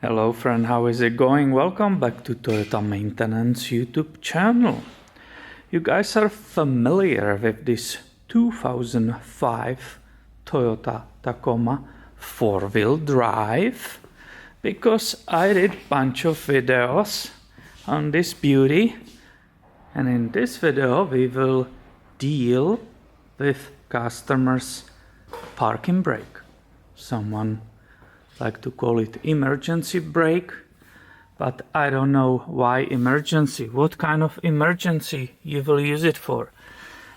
Hello friend, how is it going? Welcome back to Toyota Maintenance YouTube channel. You guys are familiar with this 2005 Toyota Tacoma 4-wheel drive? Because I did a bunch of videos on this beauty, and in this video we will deal with customers' parking brake. Someone like to call it emergency brake, but I don't know why emergency. What kind of emergency you will use it for?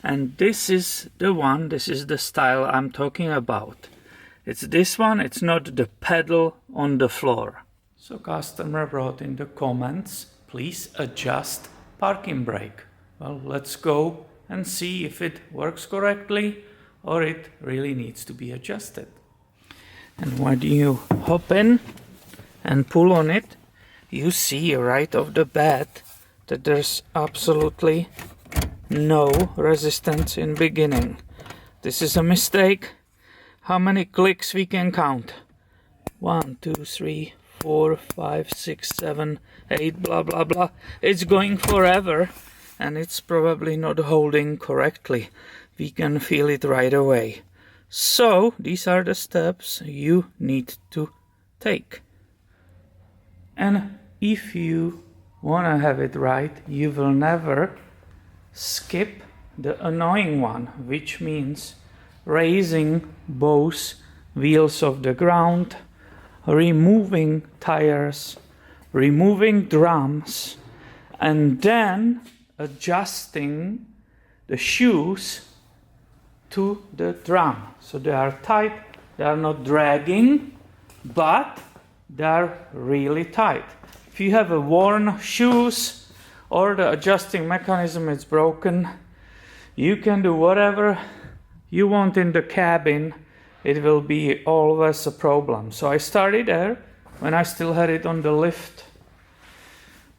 And this is the one, this is the style I'm talking about. It's this one, it's not the pedal on the floor. So customer wrote in the comments, please adjust parking brake. Well, let's go and see if it works correctly or it really needs to be adjusted. And when you hop in and pull on it, you see right off the bat that there's absolutely no resistance in beginning. This is a mistake. How many clicks we can count? 1, 2, 3, 4, 5, 6, 7, 8, blah, blah, blah. It's going forever and it's probably not holding correctly. We can feel it right away. So these are the steps you need to take. And if you want to have it right, you will never skip the annoying one, which means raising both wheels off the ground, removing tires, removing drums, and then adjusting the shoes to the drum. So they are tight, they are not dragging, but they are really tight. If you have a worn shoes or the adjusting mechanism is broken, you can do whatever you want in the cabin. It will be always a problem. So I started there when I still had it on the lift.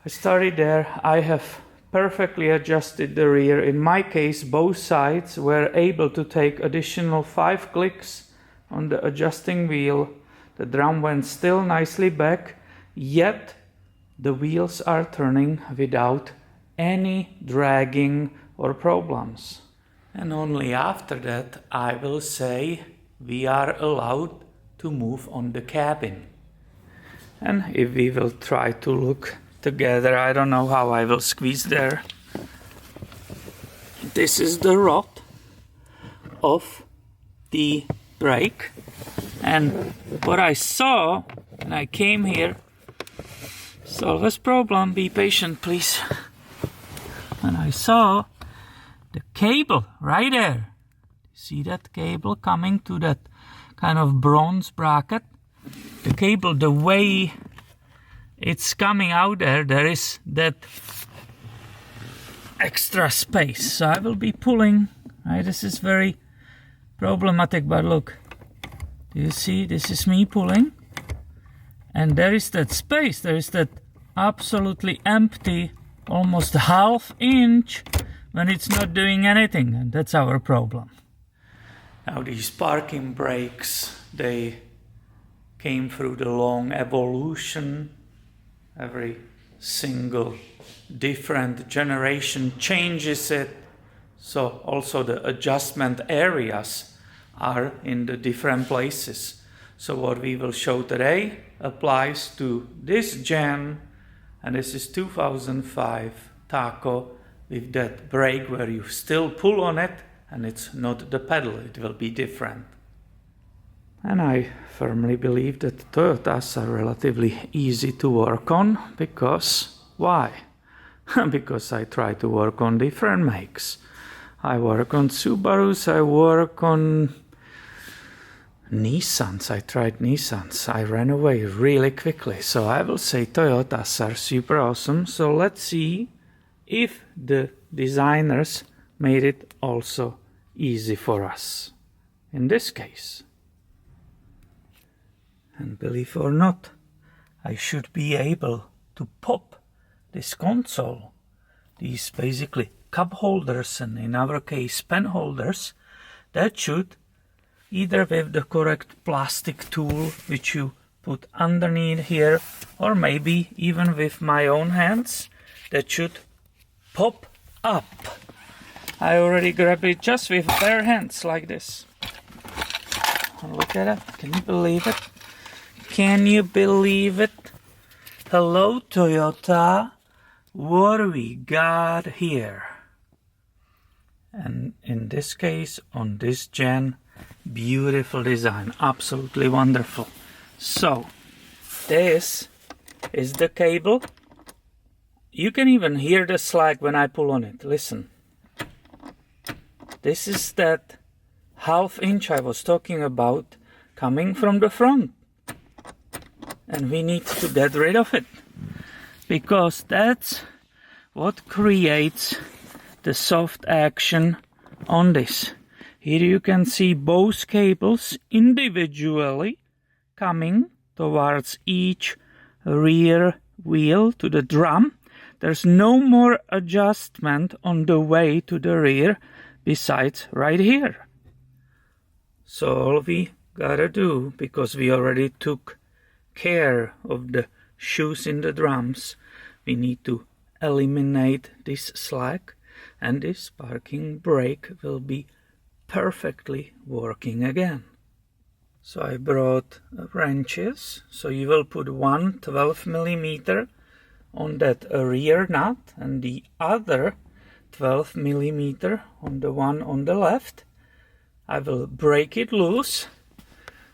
I started there. I have perfectly adjusted the rear. In my case, both sides were able to take additional 5 clicks on the adjusting wheel. The drum went still nicely back, yet the wheels are turning without any dragging or problems. And only after that I will say we are allowed to move on the cabin. And if we will try to look together, I don't know how I will squeeze there. This is the rod of the brake, and what I saw when I came here, solve this problem, be patient please. When I saw the cable right there, see that cable coming to that kind of bronze bracket, the cable, the way it's coming out there, there is that extra space. So I will be pulling, right? This is very problematic, but look, do you see? This is me pulling, and there is that space, there is that absolutely empty, almost ½ inch when it's not doing anything, and that's our problem. Now these parking brakes, they came through the long evolution. Every single different generation changes it. So also the adjustment areas are in the different places. So what we will show today applies to this gen, and this is 2005 Taco with that brake where you still pull on it and it's not the pedal, it will be different. And I firmly believe that Toyotas are relatively easy to work on, because why? Because I try to work on different makes. I work on Subarus, I work on Nissans. I tried Nissans. I ran away really quickly. So I will say Toyotas are super awesome. So let's see if the designers made it also easy for us in this case. And believe it or not, I should be able to pop this console, these basically cup holders, and in our case pen holders, that should, either with the correct plastic tool which you put underneath here, or maybe even with my own hands, that should pop up. I already grabbed it just with bare hands like this. Look at it. Can you believe it? Can you believe it? Hello, Toyota. What do we got here? And in this case, on this gen, beautiful design. Absolutely wonderful. So, this is the cable. You can even hear the slag when I pull on it. Listen. This is that ½ inch I was talking about coming from the front. And we need to get rid of it. Because that's what creates the soft action on this. Here you can see both cables individually coming towards each rear wheel to the drum. There's no more adjustment on the way to the rear besides right here. So all we gotta do, because we already took care of the shoes in the drums, we need to eliminate this slack, and this parking brake will be perfectly working again. So I brought wrenches, so you will put one 12mm on that rear nut and the other 12mm on the one on the left. I will break it loose,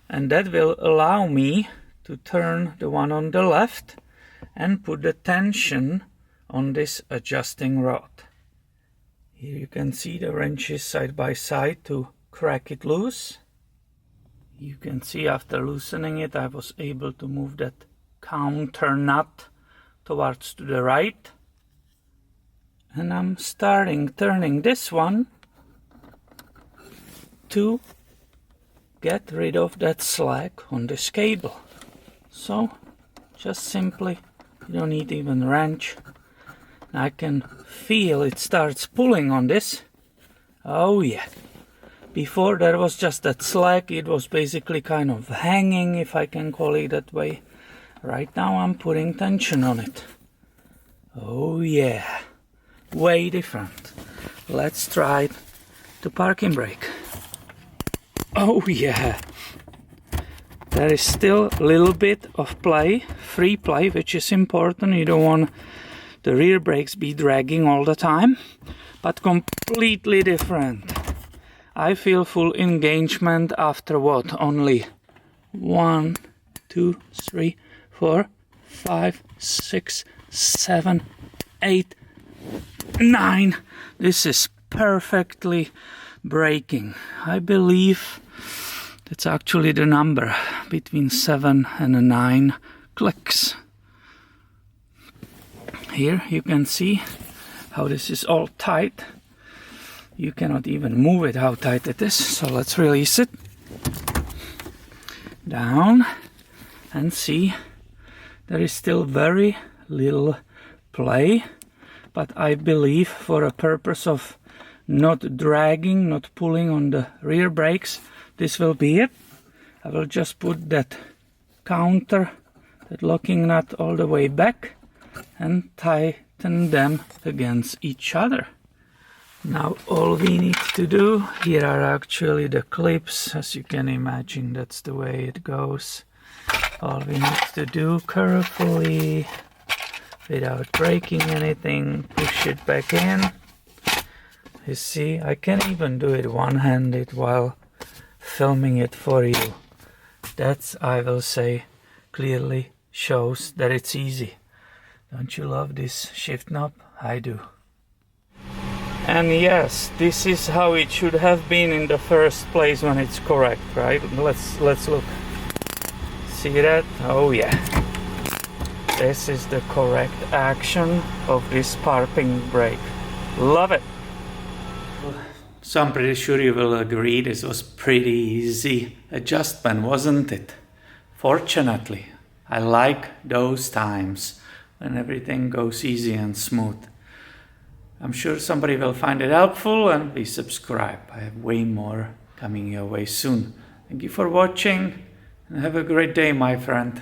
and that will allow me to turn the one on the left and put the tension on this adjusting rod. Here you can see the wrenches side by side to crack it loose. You can see after loosening it, I was able to move that counter nut towards to the right. And I'm turning this one to get rid of that slack on this cable. So just simply, you don't need even a wrench. I can feel it starts pulling on this. Oh yeah. Before there was just that slack, it was basically kind of hanging, if I can call it that way. Right now I'm putting tension on it. Oh yeah. Way different. Let's try the parking brake. Oh yeah. There is still a little bit of play, free play, which is important. You don't want the rear brakes be dragging all the time, but completely different. I feel full engagement after what? Only 1, 2, 3, 4, 5, 6, 7, 8, 9. This is perfectly braking. I believe that's actually the number, between 7 and 9 clicks. Here you can see how this is all tight. You cannot even move it, how tight it is. So let's release it. Down, and see, there is still very little play, but I believe for a purpose of not dragging, not pulling on the rear brakes, this will be it. I will just put that counter, that locking nut all the way back and tighten them against each other. Now all we need to do, here are actually the clips, as you can imagine, that's the way it goes. All we need to do carefully, without breaking anything, push it back in. You see, I can even do it one-handed while filming it for you. That's, I will say, clearly shows that it's easy. Don't you love this shift knob? I do. And yes, this is how it should have been in the first place when it's correct, right? Let's look. See that? Oh yeah. This is the correct action of this parking brake. Love it. So I'm pretty sure you will agree this was pretty easy adjustment, wasn't it? Fortunately, I like those times when everything goes easy and smooth. I'm sure somebody will find it helpful, and please subscribe. I have way more coming your way soon. Thank you for watching. And have a great day, my friend.